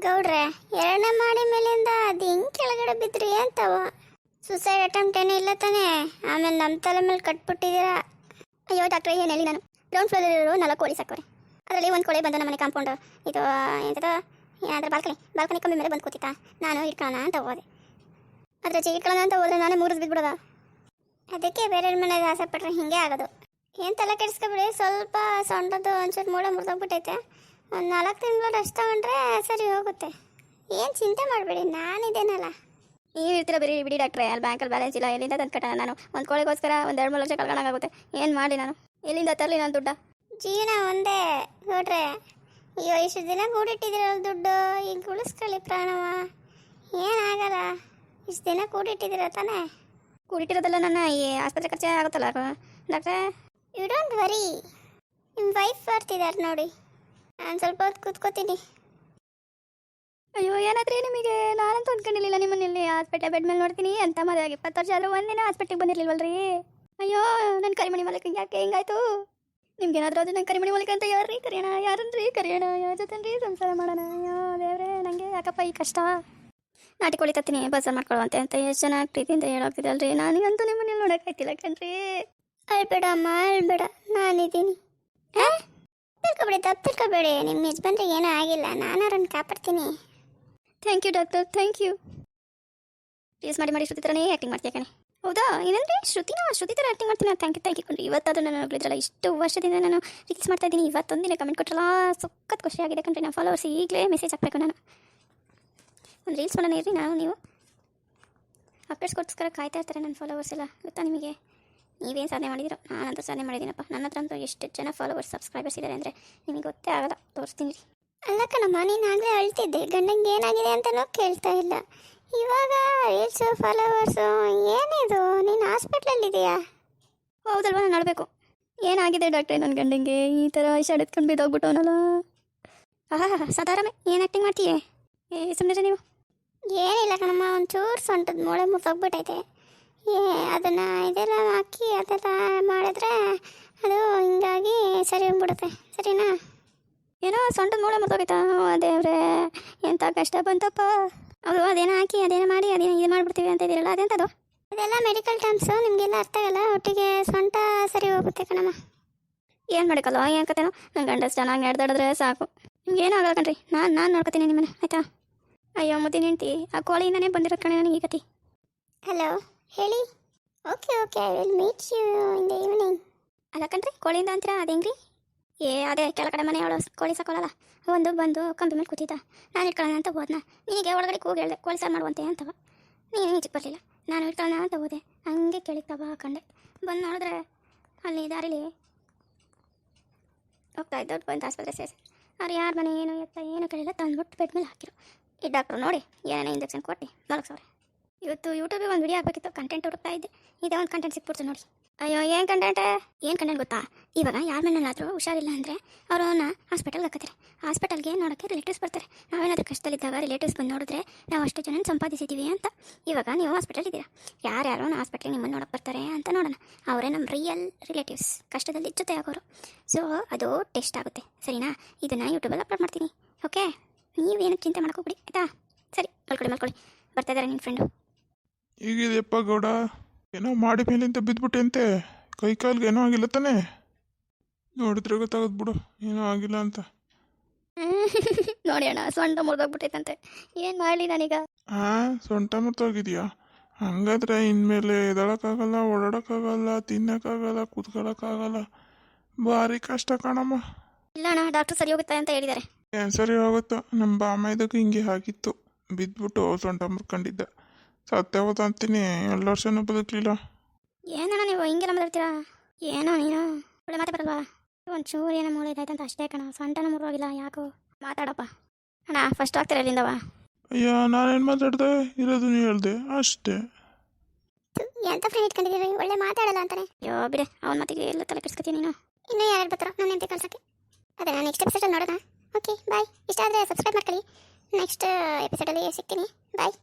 ಗೌಡ್ರೆ, ಎರಡನೇ ಮಾಡಿ ಮೇಲಿಂದ ಅದು ಹೆಂಗೆ ಕೆಳಗಡೆ ಬಿದ್ರಿ ಅಂತವ? ಸುಸೈಡ್ ಅಟೆಂಪ್ಟ್ ಏನೂ ಇಲ್ಲ ತಾನೇ? ಆಮೇಲೆ ನಮ್ಮ ತಲೆ ಮೇಲೆ ಕಟ್ಬಿಟ್ಟಿದ್ದೀರಾ. ಅಯ್ಯೋ ಡಾಕ್ಟ್ರೆ, ಏನು ಹೇಳಿ ನಾನು. ಗ್ರೌಂಡ್ ಫ್ಲೋರಲ್ಲಿರೋ 4 ಕೋಳಿ ಸಾಕೋರೆ. ಅದರಲ್ಲಿ ಒಂದು ಕೋಳಿ ಬಂದು ನಮ್ಮನೆ ಕಾಂಪೌಂಡು ಇದು ಎಂಥದ್ದು ಏನಾದರೂ ಬಾಲ್ಕನಿ ಕಂಬಿ ಮೇಲೆ ಬಂದು ಕೂತಿತ್ತಾ. ನಾನು ಇಟ್ಕೊಳ್ಳೋಣ ಅಂತ ಹೋದೆ. ಅದ್ರ ಇಟ್ಕೊಳ್ಳೋಣ ಅಂತ ಹೋದ್ರೆ ನಾನೇ ಮುರಿದು ಬಿದ್ಬಿಡೋದ. ಅದಕ್ಕೆ ಬೇರೆ ಮನೆಗೆ ಆಸೆ ಪಟ್ರೆ ಹಿಂಗೆ ಆಗೋದು. ಏನು ತಲೆ ಕೆಡಿಸ್ಕೊಬಿಡಿ. ಸ್ವಲ್ಪ ಸೊಂಟದ್ದು ಒಂಚೂರು ಮೂಳೆ ಮುರಿದೋಗ್ಬಿಟ್ಟೈತೆ. ಒಂದು 4 ತಿಂಗಳು ರೆಸ್ಟ್ ತಗೊಂಡ್ರೆ ಸರಿ ಹೋಗುತ್ತೆ. ಏನು ಚಿಂತೆ ಮಾಡಬೇಡಿ, ನಾನಿದ್ದೇನಲ್ಲ. ನೀವು ಇರ್ತೀರ ಬಿಡಿ ಡಾಕ್ಟ್ರೆ. ಅಲ್ಲಿ ಬ್ಯಾಂಕಲ್ಲಿ ಬ್ಯಾಲೆನ್ಸ್ ಇಲ್ಲ, ಎಲ್ಲಿಂದ ತಂದು ಕಟ್ಟೋಣ? ನಾನು ಒಂದು ಕೋಳಿಗೋಸ್ಕರ ಒಂದು 2-3 ಲಕ್ಷ ಕಳ್ಕೊಳಕ್ಕಾಗುತ್ತೆ. ಏನು ಮಾಡಿ ನಾನು? ಎಲ್ಲಿಂದ ತರಲಿ ನಾನು ದುಡ್ಡ? ಜೀವನ ಒಂದೇ ನೋಡ್ರೆ. ಅಯ್ಯೋ, ಇಷ್ಟು ದಿನ ಕೂಡಿಟ್ಟಿದ್ದೀರಲ್ಲ ದುಡ್ಡು, ಈಗ ಉಳಿಸ್ಕೊಳ್ಳಿ ಪ್ರಾಣವ. ಏನಾಗಲ್ಲ, ಇಷ್ಟು ದಿನ ಕೂಡಿಟ್ಟಿದ್ದೀರ ತಾನೇ? ಕೂಡಿಟ್ಟಿರೋದಲ್ಲ ನನ್ನ ಈ ಆಸ್ಪತ್ರೆ ಖರ್ಚೆ ಆಗುತ್ತಲ್ಲ ಡಾಕ್ಟ್ರೆ. ಯು ಡೋಂಟ್ ವರಿ, ನಿಮ್ಮ ವೈಫ್ ಬರ್ತಿದ್ದಾರೆ ನೋಡಿ. ನಾನು ಸ್ವಲ್ಪ ಹೊತ್ತು ಕೂತ್ಕೋತೀನಿ. ಅಯ್ಯೋ, ಏನಾದ್ರಿ ನಿಮಗೆ? ನಾನಂತೂ ಅಂದ್ಕೊಂಡಿರಲಿಲ್ಲ ನಿಮ್ಮನ್ನಿಲ್ಲಿ ಹಾಸ್ಪಿಟಲ್ ಬೆಡ್ ಮೇಲೆ ನೋಡ್ತೀನಿ ಅಂತ. ಮದುವೆ 20 ವರ್ಷ ಆದರೂ ಒಂದಿನ ಹಾಸ್ಪಿಟ್ಲಿಗೆ ಬಂದಿರಲಿಲ್ವಲ್ರಿ? ಅಯ್ಯೋ, ನನ್ನ ಕರಿಮಣಿ ಮಲಕ ಯಾಕೆ ಹಿಂಗಾಯ್ತು? ನಿಮ್ಗೇನಾದ್ರೂ ಅದು ನನ್ನ ಕರಿಮಣಿ ಮಲಕ ಅಂತ ಯಾರ್ರೀ ಕರೆಯೋಣ? ಯಾರನ್ರಿ ಕರೆಯೋಣ? ಯಾರ ಜೊತೆನ್ರಿ ಸಂಸಾರ ಮಾಡೋಣ? ಅಯ್ಯೋ ದೇವ್ರೆ, ನನಗೆ ಯಾಕಪ್ಪ ಈ ಕಷ್ಟ? ನಾಟಿ ಕೋಳಿ ತತ್ತೀನಿ ಬಸ್ಸಲ್ಲಿ ಮಾಡ್ಕೊಳ್ಳುವಂತೆ ಅಂತ ಎಷ್ಟು ಜನ ಪ್ರೀತಿಯಿಂದ ಹೇಳೋಗ್ತಿದ್ದಲ್ರಿ. ನನಗಂತೂ ನಿಮ್ಮನ್ನೆಲ್ಲ ನೋಡೋಕ್ಕಾಯ್ತಿಲ್ಲ ಕಣ್ರಿ. ಅಳ್ಬೇಡ ಅಮ್ಮ, ಅಳ್ಬೇಡ, ನಾನಿದ್ದೀನಿ. ತಪ್ಪು ತಿಳ್ಕೊಬೇಡಿ. ನಿಮ್ಮ ಯಜಮಾನ್ರೆ ಏನೂ ಆಗಿಲ್ಲ, ನಾನು ಅವ್ರನ್ನ ಕಾಪಾಡ್ತೀನಿ. Thank you doctor, thank you. Please ಮಾಡಿ ಶ್ರುತಿ ಥರನೇ ಆ್ಯಕ್ಟಿಂಗ್ ಮಾಡ್ತೀಯ ಕಣೆ. ಹೌದಾ? ಏನಂದ್ರೆ ಶ್ರುತಿ ಥರ ಆ್ಯಕ್ಟಿಂಗ್ ಮಾಡ್ತೀನಿ. ಥ್ಯಾಂಕ್ ಯು ಕಣ್ರಿ. ಇವತ್ತಾದರೂ ನಾನು ಹೋಗ್ಲಿದ್ರಲ್ಲ, ಇಷ್ಟು ವರ್ಷದಿಂದ ನಾನು ರಿಕ್ಸ್ ಮಾಡ್ತಾ ಇದ್ದೀನಿ. ಇವತ್ತೊಂದಿನ ಕಮೆಂಟ್ ಕೊಟ್ಟರಲ್ಲ, ಸಖತ್ ಖುಷಿಯಾಗಿದೆ ಕಣ್ರಿ. ನಾನು ಫಾಲೋವರ್ಸ್ ಈಗಲೇ ಮೆಸೇಜ್ ಹಾಕಬೇಕು. ನಾನು ಒಂದು ರೀಲ್ಸ್ ಮಾಡೋಣ ಇರ್ರಿ. ನೀವು ಅಪ್ಡೇಟ್ಸ್ಗೋಸ್ಕರ ಕಾಯ್ತಾ ಇರ್ತಾರೆ ನನ್ನ ಫಾಲೋವರ್ಸ್ ಎಲ್ಲ. ಗೊತ್ತಾ ನಿಮಗೆ? ನೀವೇನು ಸಾಧನೆ ಮಾಡಿದಿರೋ? ನಾನಂತೂ ಸಾಧನೆ ಮಾಡಿದ್ದೀನಪ್ಪ. ನನ್ನ ಹತ್ರ ಅಂತೂ ಎಷ್ಟು ಜನ ಫಾಲೋವರ್ಸ್ ಸಬ್ಸ್ಕ್ರೈಬರ್ಸ್ ಇದ್ದಾರೆ ಅಂದರೆ ನಿಮಗೆ ಗೊತ್ತೇ ಆಗಲ್ಲ. ತೋರಿಸ್ತೀನಿ ರೀ. ಅಲ್ಲ ಕಣಮ್ಮ, ನೀನು ಆಗಲೇ ಅಳ್ತಿದ್ದೆ. ಗಂಡಂಗೆ ಏನಾಗಿದೆ ಅಂತಲೂ ಕೇಳ್ತಾ ಇಲ್ಲ. ಇವಾಗ ರೀಲ್ಸು ಫಾಲೋವರ್ಸು ಏನಿದು? ನೀನು ಹಾಸ್ಪಿಟ್ಲಲ್ಲಿದೆಯಾ? ಹೌದಲ್ವ, ನಾನು ಆಡಬೇಕು. ಏನಾಗಿದೆ ಡಾಕ್ಟ್ರೆ ನನ್ನ ಗಂಡಂಗೆ? ಈ ಥರ ಶಾಡ್ ಎತ್ಕೊಂಡು ಬಿದ್ದೋಗ್ಬಿಟ್ಟವನಲ್ಲ. ಸಾಧಾರಣ ಏನು ಆ್ಯಕ್ಟಿಂಗ್ ಮಾಡ್ತೀಯೇ? ಸುಮ್ಮನೆ ನೀವು. ಏನಿಲ್ಲ ಕಣಮ್ಮ, ಒಂಚೂರು ಸೊಂಟದ ಮೂಳೆ ಮುರಿದೋಗ್ಬಿಟ್ಟೈತೆ. ಅದನ್ನು ಇದೆಲ್ಲ ಹಾಕಿ ಅದೆಲ್ಲ ಮಾಡಿದ್ರೆ ಅದು ಹಿಂಗಾಗಿ ಸರಿ ಹೋಗ್ಬಿಡುತ್ತೆ. ಸರಿನಾ? ಏನೋ ಸೊಂಟದ ಮೂಳೆ ಮುರಿದೋಗೈತಾ? ದೇವ್ರೆ, ಎಂಥ ಕಷ್ಟ ಬಂತಪ್ಪ. ಅವರು ಅದೇನೋ ಹಾಕಿ ಅದೇನೋ ಮಾಡಿ ಅದೇನೋ ಇದು ಮಾಡಿಬಿಡ್ತೀವಿ ಅಂತ ಇದ್ದೀರಲ್ಲ, ಅದೆಂಥದ್ದು? ಅದೆಲ್ಲ ಮೆಡಿಕಲ್ ಟರ್ಮ್ಸು, ನಿಮಗೆಲ್ಲ ಅರ್ಥ ಆಗಲ್ಲ. ಒಟ್ಟಿಗೆ ಸೊಂಟ ಸರಿ ಹೋಗುತ್ತೆ ಕಣಮ್ಮ. ಏನು ಮಾಡಬೇಕಲ್ಲ? ಏನು ಕತೆನೋ? ನನ್ನ ಗಂಡ ಚೆನ್ನಾಗಿ ನಡೆದಾಡಿದ್ರೆ ಸಾಕು. ನಿಮ್ಗೆ ಏನೂ ಆಗಲ್ಲ ಕಣ್ರಿ. ನಾನು ನೋಡ್ಕೊತೀನಿ ನಿಮ್ಮನ್ನು, ಆಯಿತಾ? ಅಯ್ಯೋ ಮುದ್ದಿನ ಹೆಂಡ್ತಿ, ಆ ಕೋಳಿಯಿಂದನೇ ಬಂದಿರೋದು ಕಣೆ ನನಗೆ ಈ ಕತೆ. ಹಲೋ, ಹೇಳಿ. Okay, I will meet you in the evening. ಅಲ್ಲ ಕಣ್ರಿ, ಕೋಳಿಯಿಂದ ಅಂತೀರಾ? ಅದು ಹೆಂಗ್ರಿ? ಅದೇ ಕೆಳಗಡೆ ಮನೆಯವಳು ಕೋಳಿ ಸಾಕೋಳಲ್ಲ, ಒಂದು ಬಂದು ಕಂಬಿ ಮೇಲೆ ಕೂತಿದ್ದ. ನಾನು ಇಟ್ಕೊಳ್ಳೋಣ ಅಂತ ಹೋದ್ನ. ನಿನಗೆ ಒಳಗಡೆ ಕೂಗಿ ಹೇಳಿದೆ ಕೋಳಿ ಸಾರು ಮಾಡುವಂತೆ ಅಂತವ. ನೀನು ಈಚೆಗೆ ಬರಲಿಲ್ಲ. ನಾನು ಇಟ್ಕೊಳ್ಳೋಣ ಅಂತ ಹೋದೆ. ಹಂಗೆ ಕೆಳಿತವ ಹಾಕೊಂಡೆ. ಬಂದು ನೋಡಿದ್ರೆ ಅಲ್ಲಿ ದಾರಿಲಿ ಹೋಗ್ತಾ ಇದ್ದವ್ರು ಬಂದು ಆಸ್ಪತ್ರೆ ಸೇರಿಸಿ ಅವ್ರು ಯಾರು ಮನೆ ಏನು ಎತ್ತ ಏನು ಕೇಳಿಲ್ಲ, ತಂದ್ಬಿಟ್ಟು ಬೆಡ್ ಮೇಲೆ ಹಾಕಿರು. ಈ ಡಾಕ್ಟ್ರು ನೋಡಿ ಏನೇನೋ ಇಂಜೆಕ್ಷನ್ ಕೊಟ್ಟು ಮಲಗಿಸವ್ರೆ. ಇವತ್ತು ಯೂಟ್ಯೂಬಿಗೆ ಒಂದು ವಿಡಿಯೋ ಹಾಕಬೇಕಿತ್ತು, ಕಂಟೆಂಟ್ ಹುಡುಕ್ತಾ ಇದ್ದೆ. ಇದೇ ಒಂದು ಕಂಟೆಂಟ್ ಸಿಕ್ಬಿಡ್ತು ನೋಡಿ. ಅಯ್ಯೋ, ಏನು ಕಂಟೆಂಟ್ ಗೊತ್ತಾ? ಇವಾಗ ಯಾರ ಮೇಲಾದರೂ ಹುಷಾರಿಲ್ಲ ಅಂದರೆ ಅವರನ್ನ ಹಾಸ್ಪಿಟಲ್ಗೆ ಹಾಕತ್ತಾರೆ. ಹಾಸ್ಪಿಟಲ್ಗೆ ನೋಡೋಕ್ಕೆ ರಿಲೇಟಿವ್ಸ್ ಬರ್ತಾರೆ. ನಾವೇನಾದರೂ ಕಷ್ಟದಲ್ಲಿದ್ದಾಗ ರಿಲೇಟಿವ್ಸ್ ಬಂದು ನೋಡಿದ್ರೆ ನಾವು ಅಷ್ಟು ಜನ ಸಂಪಾದಿಸಿದ್ದೀವಿ ಅಂತ. ಇವಾಗ ನೀವು ಹಾಸ್ಪಿಟಲ್ ಇದ್ದೀರಾ, ಯಾರ್ಯಾರೋ ಹಾಸ್ಪಿಟ್ಲಿಗೆ ನಿಮ್ಮನ್ನು ನೋಡೋಕೆ ಬರ್ತಾರೆ ಅಂತ ನೋಡೋಣ. ಅವರೇ ನಮ್ಮ ರಿಯಲ್ ರಿಲೇಟಿವ್ಸ್, ಕಷ್ಟದಲ್ಲಿ ಜೊತೆ ಆಗೋರು. ಸೊ ಅದು ಟೆಸ್ಟ್ ಆಗುತ್ತೆ. ಸರಿನಾ? ಇದನ್ನು ಯೂಟ್ಯೂಬಲ್ಲಿ ಅಪ್ಲೋಡ್ ಮಾಡ್ತೀನಿ. ಓಕೆ, ನೀವೇನು ಚಿಂತೆ ಮಾಡ್ಕೋಬಿಡಿ, ಆಯಿತಾ? ಸರಿ, ಮಲ್ಕೊಳ್ಳಿ. ಬರ್ತಾ ಇದ್ದಾರೆ ನಿನ್ನ ಫ್ರೆಂಡು. ಈಗಿದೆಯಪ್ಪ ಗೌಡ, ಏನೋ ಮಾಡಿ ಮೇಲಿಂದ ಬಿದ್ದುಬಿಟ್ಟೆಂತೆ. ಕೈ ಕಾಲ್ಗೆ ಏನೋ ಆಗಿಲ್ಲ ತಾನೇ? ನೋಡಿದ್ರೆ ಗೊತ್ತಾಗೋದು ಬಿಡು ಏನೋ ಆಗಿಲ್ಲ ಅಂತ. ನೋಡಿ ಅಣ್ಣ, ಸೊಂಟ ಮುರಿದೋಗ್ಬಿಟ್ಟೈತಂತೆ. ಏನು ಮಾಡಲಿ ನಾನೀಗ? ಸೊಂಟ ಮುರಿದೋಗಿದೆಯಾ? ಹಂಗಾದ್ರೆ ಇನ್ಮೇಲೆ ಎದಳಕ್ಕಾಗಲ್ಲ, ಓಡಾಡೋಕ್ಕಾಗಲ್ಲ, ತಿನ್ನೋಕ್ಕಾಗಲ್ಲ, ಕೂತ್ಕೊಳ್ಳೋಕ್ಕಾಗಲ್ಲ. ಭಾರಿ ಕಷ್ಟ ಕಾಣಮ್ಮ. ಇಲ್ಲ ಅಣ್ಣ, ಡಾಕ್ಟ್ರು ಸರಿ ಹೋಗುತ್ತೆ ಅಂತ ಹೇಳಿದ್ದಾರೆ. ಏನು ಸರಿ ಹೋಗುತ್ತೋ? ನಮ್ಮ ಬಾಮೈದಕ್ಕೂ ಹಿಂಗೆ ಆಗಿತ್ತು. ಬಿದ್ದುಬಿಟ್ಟು ಸೊಂಟ ಮುರ್ಕೊಂಡಿದ್ದ. ಸತ್ತೇ ಹೋದ ಅಂತೀನಿ. 2 ವರ್ಷನೂ ಬದುಕಲಿಲ್ಲ. ಏನಣ್ಣ ನೀವು ಹಿಂಗೆಲ್ಲ ಮಾತಾಡ್ತೀರಾ? ಏನೋ ನೀನು ಒಳ್ಳೆ ಮಾತೇ ಬರಲ್ವಾ? ಒಂಚೂರು ಏನೋ ಮೂಳೆ ಇದಾಯ್ತಂತ ಅಷ್ಟೇ ಕಣ, ಸೊಂಟನ ಮುರಿದೋಗಿಲ್ಲ. ಯಾಕೋ ಮಾತಾಡಪ್ಪ ಅಣ್ಣ. ಫಸ್ಟ್ ಆಗ್ತೀರಾ ಇಲ್ಲಿಂದವ? ಅಯ್ಯೋ, ನಾನೇನು ಮಾತಾಡ್ದೆ? ಇರೋದು ನೀವು ಹೇಳ್ದೆ ಅಷ್ಟೇ. ಎಂತ ಫ್ರೆಂಡ್ ಇಟ್ಕೊಂಡಿದ್ದೀರಿ? ಒಳ್ಳೆ ಮಾತಾಡಲ್ಲ ಅಂತಾನೆ. ಅಯ್ಯೋ ಬಿಡೆ, ಅವನ ಮಾತಿಗೆ ಎಲ್ಲ ತಲೆ ಕೆಡಿಸ್ಕೊತೀನಿ ನೀನು. ಇನ್ನೂ ಯಾರು ಬರ್ತಾರೋ ನನ್ನ ಎಂತ ಕಳ್ಸೋಕ್ಕೆ? ಅದೇ ನಾನು ನೆಕ್ಸ್ಟ್ ಎಪಿಸೋಡಲ್ಲಿ ನೋಡೋಣ. ಓಕೆ, ಬಾಯ್. ಇಷ್ಟ ಆದರೆ ಸಬ್ಸ್ಕ್ರೈಬ್ ಮಾಡ್ಕೊಳ್ಳಿ. ನೆಕ್ಸ್ಟ್ ಎಪಿಸೋಡಲ್ಲಿ ಸಿಗ್ತೀನಿ. ಬಾಯ್.